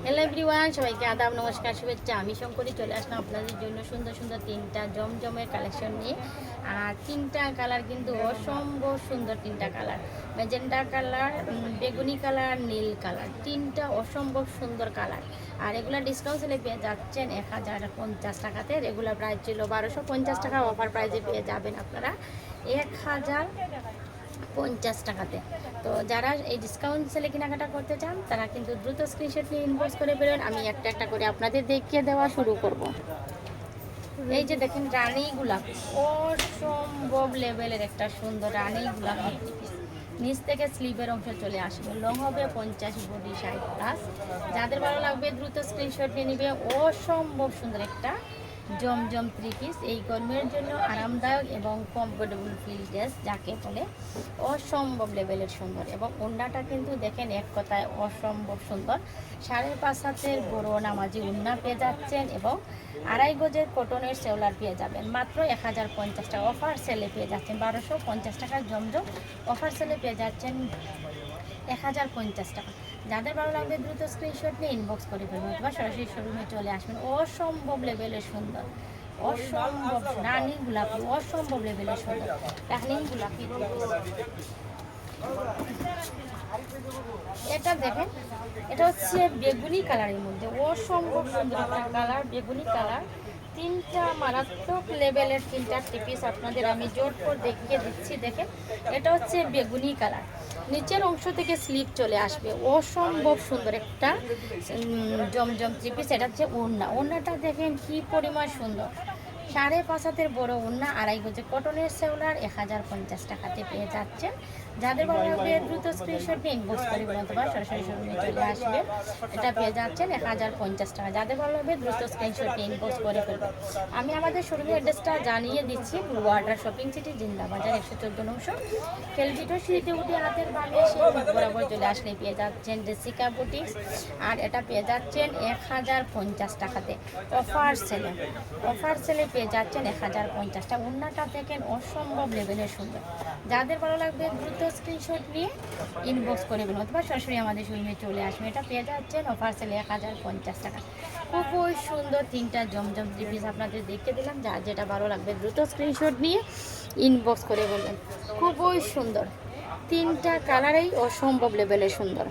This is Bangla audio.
হ্যালো এভরিওয়ান, সবাইকে আদাব, নমস্কার, শুভেচ্ছা। আমি শঙ্করী চলে আসলাম আপনাদের জন্য সুন্দর সুন্দর তিনটা জমজমের কালেকশন নিয়ে। আর তিনটা কালার কিন্তু অসম্ভব সুন্দর, তিনটা কালার ম্যাজেন্ডা কালার, বেগুনি কালার, নীল কালার, তিনটা অসম্ভব সুন্দর কালার। আর এগুলো ডিসকাউন্ট সেলে পেয়ে যাচ্ছেন 1050 টাকাতে। রেগুলার প্রাইস ছিল 1250 টাকা, অফার প্রাইসে পেয়ে যাবেন আপনারা 1050 টাকাতে। তো যারা এই ডিসকাউন্ট সেলে কেনাকাটা করতে চান তারা কিন্তু দ্রুত স্ক্রিনশট নিয়ে ইনবক্স করে বেরোন। আমি একটা একটা করে আপনাদের দেখিয়ে দেওয়া শুরু করব। এই যে দেখেন রানী গোলাপি, অসম্ভব লেভেলের একটা সুন্দর রানী গোলাপি। নিচ থেকে স্লিভের অংশ চলে আসবে, লং হবে 50, বডি 60+। যাদের ভালো লাগবে দ্রুত স্ক্রিনশট নিয়ে নেবে। অসম্ভব সুন্দর একটা জমজম 3 পিস, এই গরমের জন্য আরামদায়ক এবং কমফোর্টেবল ফিল ড্রেস যাকে বলে, অসম্ভব লেভেলের সুন্দর। এবং ওড়নাটা কিন্তু দেখেন এক কথায় অসম্ভব সুন্দর। 5.5 হাতের বড় নামাজি ওড়না পেয়ে যাচ্ছেন এবং 2.5 গজের কটনের সেওলার পেয়ে যাবেন মাত্র 1050 টাকা। অফার সেলে পেয়ে যাচ্ছেন 1250 টাকার জমজম, অফার সেলে পেয়ে যাচ্ছেন 1050 টাকা। যাদের ভালো লাগবে দ্রুত স্ক্রিনশট নিয়ে ইনবক্স করে ফেলবেন অথবা সরাসরি শোরুমে চলে আসবেন। অসম্ভব লেভেলের সুন্দর, অসম্ভব রানী গোলাপি, অসম্ভব লেভেলের সুন্দর রানী গোলাপি। এটা দেখেন, এটা হচ্ছে বেগুনি কালারের মধ্যে অসম্ভব সুন্দর একটা কালার, বেগুনি কালার। তিনটা মারাত্মক লেভেলের তিনটা পিস আপনাদের আমি জোর করে দেখিয়ে দিচ্ছি। দেখেন, এটা হচ্ছে বেগুনি কালার, নিচের অংশ থেকে স্লিপ চলে আসবে, অসম্ভব সুন্দর একটা জমজম 3 পিস। এটা হচ্ছে ওড়না, ওড়নাটা দেখেন কি পরিমাণ সুন্দর। 5.5 হাতের বড় ওড়না, 2.5 গজে কটনের সেওলার, 1050 টাকাতে পেয়ে যাচ্ছেন। যাদের ভালো লাগবে দ্রুত স্ক্রিনশট নিয়ে ইনবক্স করবেন অথবা সরাসরি শোরুমে চলে আসবেন। এটা পেয়ে যাচ্ছেন 1050 টাকা। যাদের ভালো লাগবে দ্রুত স্ক্রিনশট নিয়ে ইনবক্স করে ফেলবেন। আমি আমাদের শোরুমের অ্যাড্রেসটা জানিয়ে দিচ্ছি। ওয়াটার শপিং সিটি, জিন্দাবাজার, 114 নং খেলভিটো সিঁড়িতে উঠে হাতের বামে এসে বরাবর চলে আসলে পেয়ে যাচ্ছেন জেসিকা বুটিক্স। আর এটা পেয়ে যাচ্ছেন 1050 টাকাতে অফার সেলে। অফার সেলে পেয়ে যাচ্ছেন 1050 টাকা। ওড়নাটা দেখেন অসম্ভব লেভেলের সুন্দর। যাদের ভালো লাগবে দ্রুত স্ক্রিনশট নিয়ে ইনবক্স করে দেবেন অথবা সরাসরি আমাদের শোরুমে চলে আসবে। এটা পেয়ে যাচ্ছেন অফার সেলে 1050 টাকা। খুবই সুন্দর তিনটা জমজম 3 পিস আপনাদের দেখতে দিলাম। যার যেটা ভালো লাগবে দ্রুত স্ক্রিনশট নিয়ে ইনবক্স করে বলবেন। খুবই সুন্দর, তিনটা কালারেই অসম্ভব লেভেলের সুন্দর।